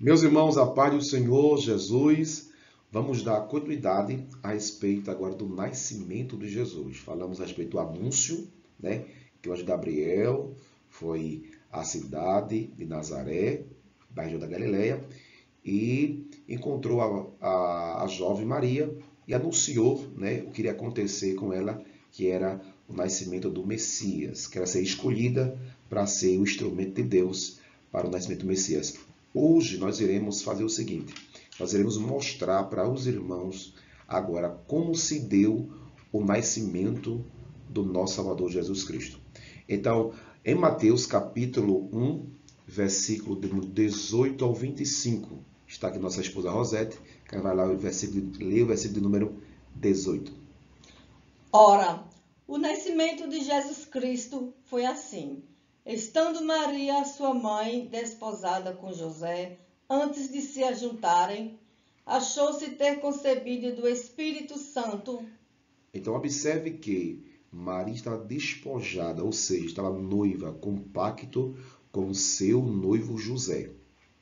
Meus irmãos, a paz do Senhor Jesus, vamos dar continuidade a respeito agora do nascimento de Jesus. Falamos a respeito do anúncio, né? Que o anjo Gabriel foi à cidade de Nazaré, da região da Galileia, e encontrou a jovem Maria e anunciou, né, o que iria acontecer com ela, que era o nascimento do Messias, que era ser escolhida para ser o instrumento de Deus para o nascimento do Messias. Hoje nós iremos fazer o seguinte, nós iremos mostrar para os irmãos agora como se deu o nascimento do nosso Salvador Jesus Cristo. Então, em Mateus capítulo 1, versículo 18 ao 25, está aqui nossa esposa Rosete, que vai lá ler o versículo de número 18. Ora, o nascimento de Jesus Cristo foi assim. Estando Maria, sua mãe, desposada com José, antes de se ajuntarem, achou-se ter concebido do Espírito Santo. Então, observe que Maria estava despojada, ou seja, estava noiva, com pacto com seu noivo José.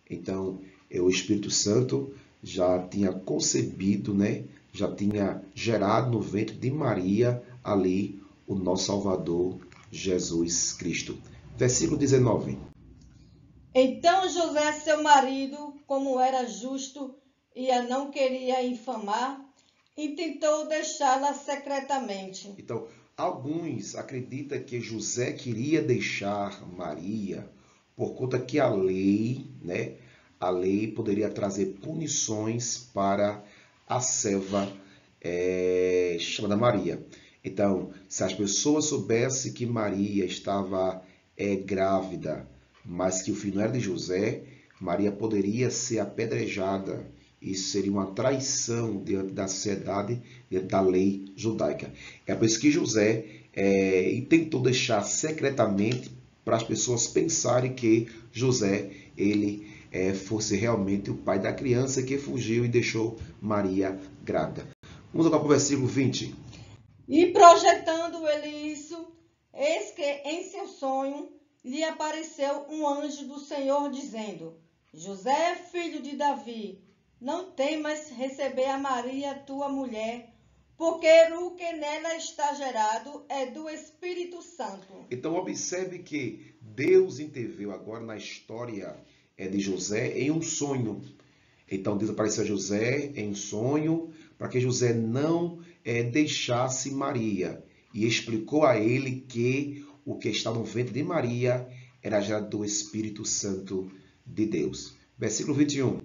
Então, o Espírito Santo já tinha concebido, né? Já tinha gerado no ventre de Maria ali o nosso Salvador Jesus Cristo. Versículo 19. Então José, seu marido, como era justo e a não queria infamar, intentou deixá-la secretamente. Então, alguns acreditam que José queria deixar Maria por conta que a lei, né? A lei poderia trazer punições para a serva chamada Maria. Então, se as pessoas soubessem que Maria estava grávida, mas que o filho não era de José, Maria poderia ser apedrejada. Isso seria uma traição diante da sociedade, diante da lei judaica. É por isso que José tentou deixar secretamente para as pessoas pensarem que José ele fosse realmente o pai da criança que fugiu e deixou Maria grávida. Vamos agora para o versículo 20. E projetando ele isso, eis que em seu sonho lhe apareceu um anjo do Senhor dizendo: José, filho de Davi, não temas receber a Maria, tua mulher, porque o que nela está gerado é do Espírito Santo. Então observe que Deus interveio agora na história de José em um sonho. Então Deus apareceu a José em sonho para que José não deixasse Maria e explicou a ele que o que está no ventre de Maria era já do Espírito Santo de Deus. Versículo 21.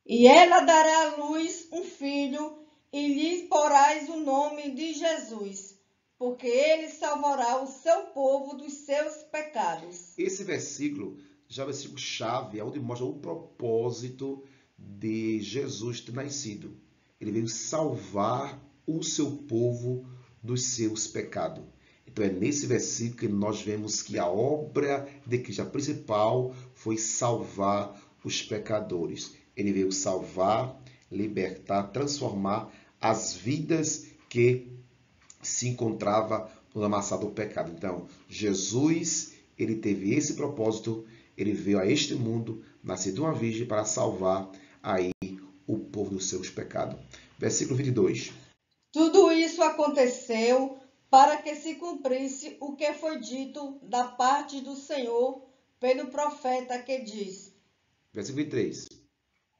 E ela dará à luz um filho, e lhe porás o nome de Jesus, porque ele salvará o seu povo dos seus pecados. Esse versículo já é o versículo chave, onde mostra o propósito de Jesus ter nascido. Ele veio salvar o seu povo dos seus pecados. Então é nesse versículo que nós vemos que a obra de Cristo, a principal, foi salvar os pecadores. Ele veio salvar, libertar, transformar as vidas que se encontrava no amassado do pecado. Então, Jesus, ele teve esse propósito, ele veio a este mundo, nascer de uma virgem para salvar aí o povo dos seus pecados. Versículo 22. Tudo isso aconteceu para que se cumprisse o que foi dito da parte do Senhor pelo profeta que diz: Versículo 23.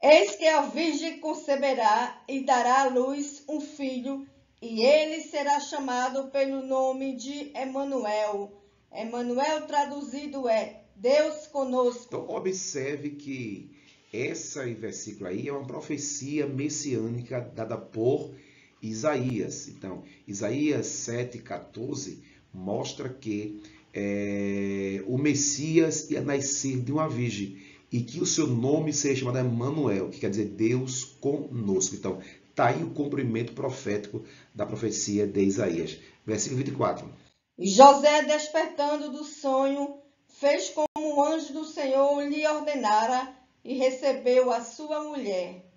Eis que a virgem conceberá e dará à luz um filho, e ele será chamado pelo nome de Emanuel. Emanuel traduzido é Deus conosco. Então, observe que esse versículo aí é uma profecia messiânica dada por Isaías. Então, Isaías 7,14 mostra que o Messias ia nascer de uma virgem e que o seu nome seria chamado Emanuel, que quer dizer Deus conosco. Então, está aí o cumprimento profético da profecia de Isaías. Versículo 24. E José, despertando do sonho, fez como o anjo do Senhor lhe ordenara e recebeu a sua mulher.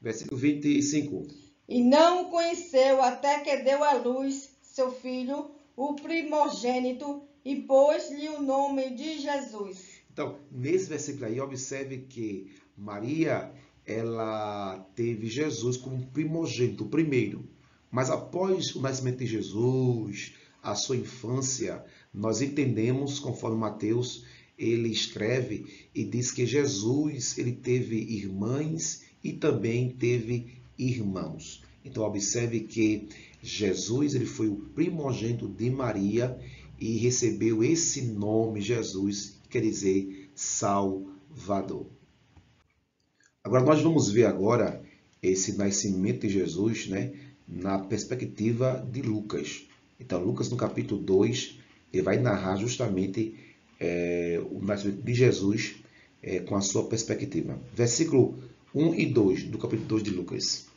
Versículo 25. E não o conheceu até que deu à luz seu filho, o primogênito, e pôs-lhe o nome de Jesus. Então, nesse versículo aí, observe que Maria, ela teve Jesus como primogênito, o primeiro. Mas após o nascimento de Jesus, a sua infância, nós entendemos, conforme Mateus, ele escreve e diz que Jesus, ele teve irmãs e também teve irmãos. Então, observe que Jesus, ele foi o primogênito de Maria e recebeu esse nome, Jesus, quer dizer Salvador. Agora nós vamos ver agora esse nascimento de Jesus, né, na perspectiva de Lucas. Então, Lucas no capítulo 2, ele vai narrar justamente o nascimento de Jesus com a sua perspectiva. Versículo 1 e 2 do capítulo 2 de Lucas.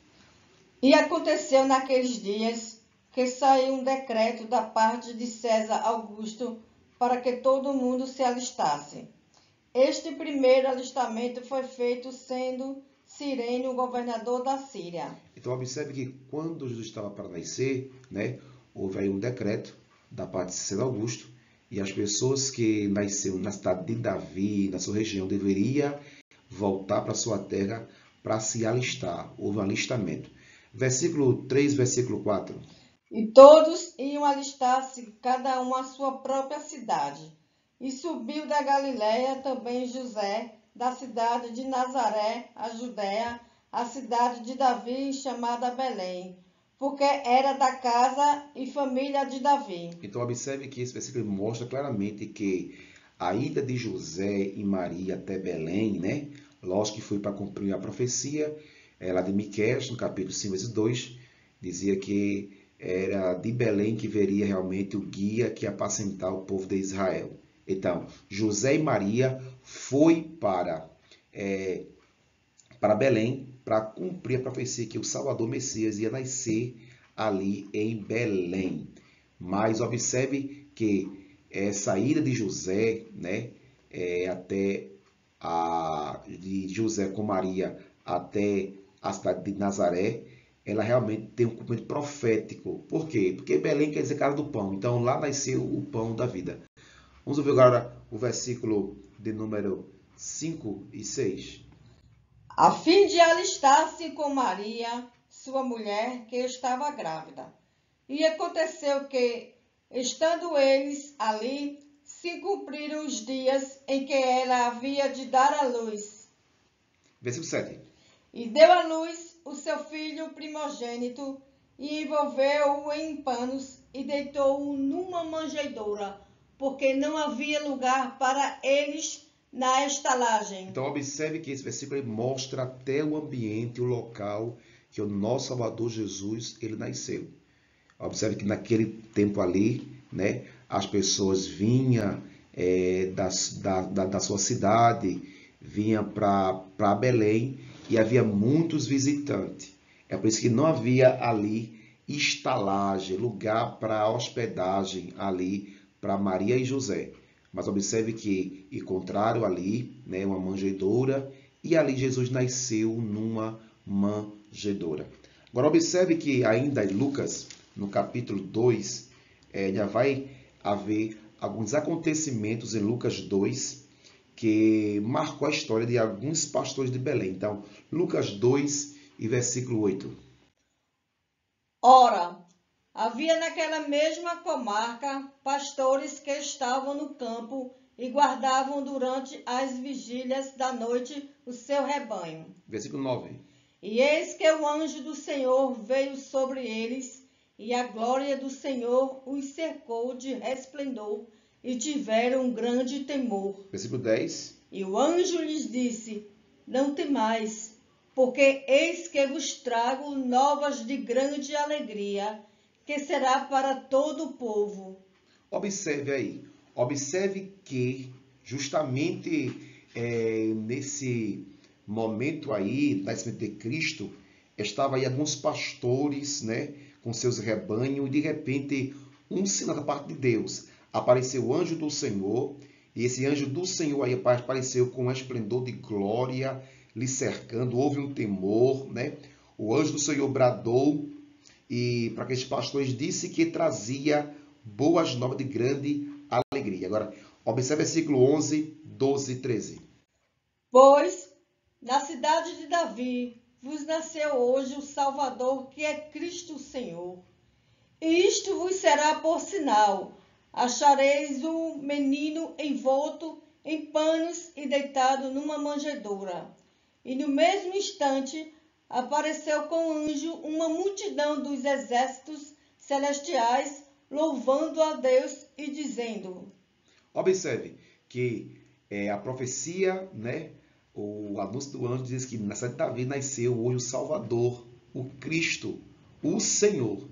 E aconteceu naqueles dias que saiu um decreto da parte de César Augusto para que todo mundo se alistasse. Este primeiro alistamento foi feito sendo Cirene o governador da Síria. Então, observe que quando Jesus estava para nascer, né, houve aí um decreto da parte de César Augusto e as pessoas que nasceram na cidade de Davi, na sua região, deveriam voltar para sua terra para se alistar. Houve um alistamento. Versículo 3, versículo 4. E todos iam alistar-se, cada um à sua própria cidade. E subiu da Galiléia também José, da cidade de Nazaré, a Judéia, a cidade de Davi, chamada Belém, porque era da casa e família de Davi. Então, observe que esse versículo mostra claramente que a ida de José e Maria até Belém, né? Lógico que foi para cumprir a profecia, lá de Miqueias, no capítulo 5, versículo 2, dizia que era de Belém que veria realmente o guia que ia apacentar o povo de Israel. Então, José e Maria foi para Belém para cumprir a profecia que o Salvador Messias ia nascer ali em Belém. Mas observe que essa ida de José, né, de José com Maria até a cidade de Nazaré, ela realmente tem um cumprimento profético. Por quê? Porque Belém quer dizer casa do pão. Então lá nasceu o pão da vida. Vamos ver agora o versículo de número 5 e 6. A fim de alistar-se com Maria, sua mulher, que estava grávida. E aconteceu que, estando eles ali, se cumpriram os dias em que ela havia de dar à luz. Versículo 7. E deu à luz o seu filho primogênito, e envolveu-o em panos, e deitou-o numa manjedoura, porque não havia lugar para eles na estalagem. Então observe que esse versículo mostra até o ambiente, o local que o nosso Salvador Jesus ele nasceu. Observe que naquele tempo ali, né, as pessoas vinham da sua cidade, vinham para Belém e havia muitos visitantes. É por isso que não havia ali estalagem, lugar para hospedagem ali para Maria e José. Mas observe que encontraram ali, né, uma manjedoura e ali Jesus nasceu numa manjedoura. Agora observe que ainda em Lucas, no capítulo 2, já vai haver alguns acontecimentos em Lucas 2 que marcou a história de alguns pastores de Belém. Então, Lucas 2 e versículo 8. Ora, havia naquela mesma comarca pastores que estavam no campo e guardavam durante as vigílias da noite o seu rebanho. Versículo 9. E eis que o anjo do Senhor veio sobre eles, e a glória do Senhor os cercou de resplendor, e tiveram um grande temor. Versículo 10. E o anjo lhes disse: Não temais, porque eis que vos trago novas de grande alegria, que será para todo o povo. Observe aí. Observe que justamente nesse momento aí, do nascimento de Cristo, estavam aí alguns pastores, né, com seus rebanhos, e de repente, um sinal da parte de Deus. Apareceu o anjo do Senhor, e esse anjo do Senhor aí apareceu com um esplendor de glória, lhe cercando, houve um temor, né? O anjo do Senhor bradou, e para aqueles pastores disse que trazia boas novas de grande alegria. Agora, observe versículo 11, 12 e 13. Pois, na cidade de Davi, vos nasceu hoje o Salvador, que é Cristo o Senhor. E isto vos será por sinal: achareis um menino envolto em panos e deitado numa manjedoura. E no mesmo instante apareceu com anjo uma multidão dos exércitos celestiais, louvando a Deus e dizendo. Observe que a profecia, né, o anúncio do anjo diz que na cidade de Davi nasceu hoje o Salvador, o Cristo, o Senhor.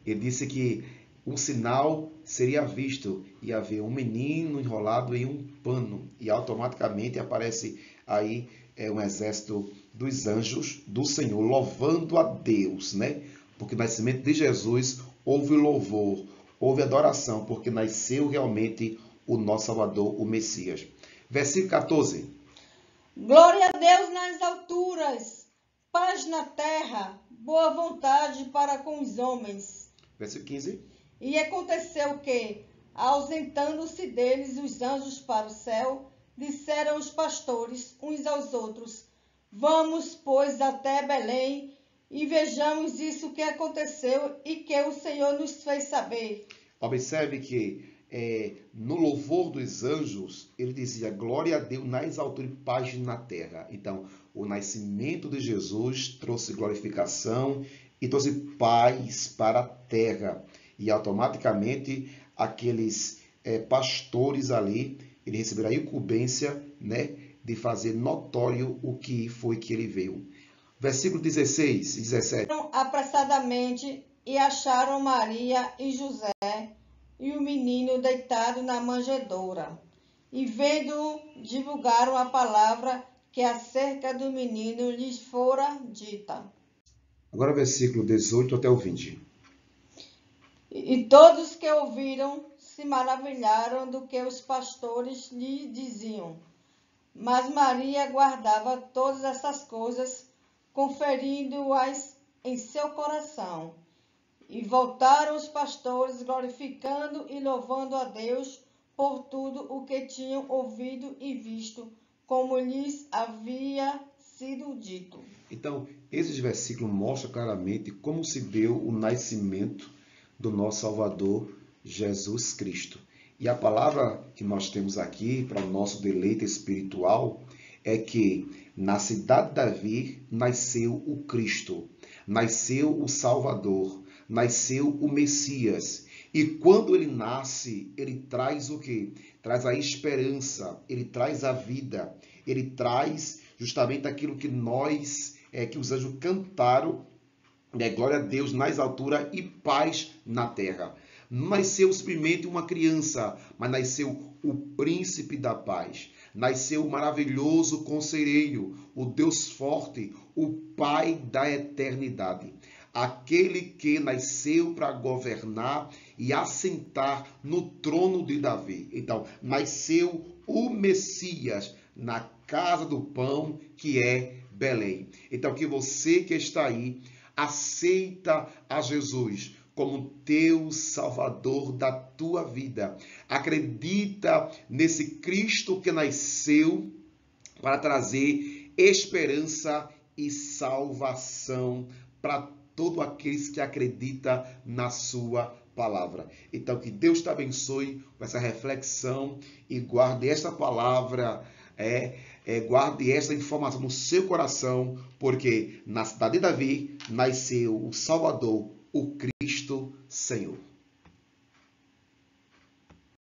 Ele disse que um sinal seria visto e haver um menino enrolado em um pano. E automaticamente aparece aí um exército dos anjos do Senhor, louvando a Deus, né? Porque no nascimento de Jesus houve louvor, houve adoração, porque nasceu realmente o nosso Salvador, o Messias. Versículo 14. Glória a Deus nas alturas, paz na terra, boa vontade para com os homens. Versículo 15. E aconteceu que, ausentando-se deles os anjos para o céu, disseram os pastores uns aos outros: Vamos, pois, até Belém e vejamos isso que aconteceu e que o Senhor nos fez saber. Observe que no louvor dos anjos, ele dizia glória a Deus nas alturas e paz na terra. Então, o nascimento de Jesus trouxe glorificação e trouxe paz para a terra. E automaticamente, aqueles pastores ali, ele receberá a incumbência, né, de fazer notório o que foi que ele veio. Versículo 16 e 17. Apressadamente e acharam Maria e José e o menino deitado na manjedoura. E vendo, divulgaram a palavra que acerca do menino lhes fora dita. Agora versículo 18 até o 20. E todos que ouviram se maravilharam do que os pastores lhe diziam. Mas Maria guardava todas essas coisas, conferindo-as em seu coração. E voltaram os pastores, glorificando e louvando a Deus por tudo o que tinham ouvido e visto, como lhes havia sido dito. Então, esses versículos mostram claramente como se deu o nascimento do nosso Salvador, Jesus Cristo. E a palavra que nós temos aqui para o nosso deleite espiritual é que na cidade de Davi nasceu o Cristo, nasceu o Salvador, nasceu o Messias. E quando ele nasce, ele traz o quê? Traz a esperança, ele traz a vida, ele traz justamente aquilo que que os anjos cantaram, né? Glória a Deus nas alturas e paz na terra. Não nasceu simplesmente uma criança, mas nasceu o príncipe da paz. Nasceu o maravilhoso conselheiro, o Deus forte, o Pai da eternidade. Aquele que nasceu para governar e assentar no trono de Davi. Então, nasceu o Messias na casa do pão, que é Belém. Então, que você que está aí, aceita a Jesus como teu Salvador da tua vida. Acredita nesse Cristo que nasceu para trazer esperança e salvação para todos aqueles que acreditam na sua palavra. Então, que Deus te abençoe com essa reflexão e guarde esta palavra, guarde esta informação no seu coração, porque na cidade de Davi nasceu o Salvador, o Cristo Senhor.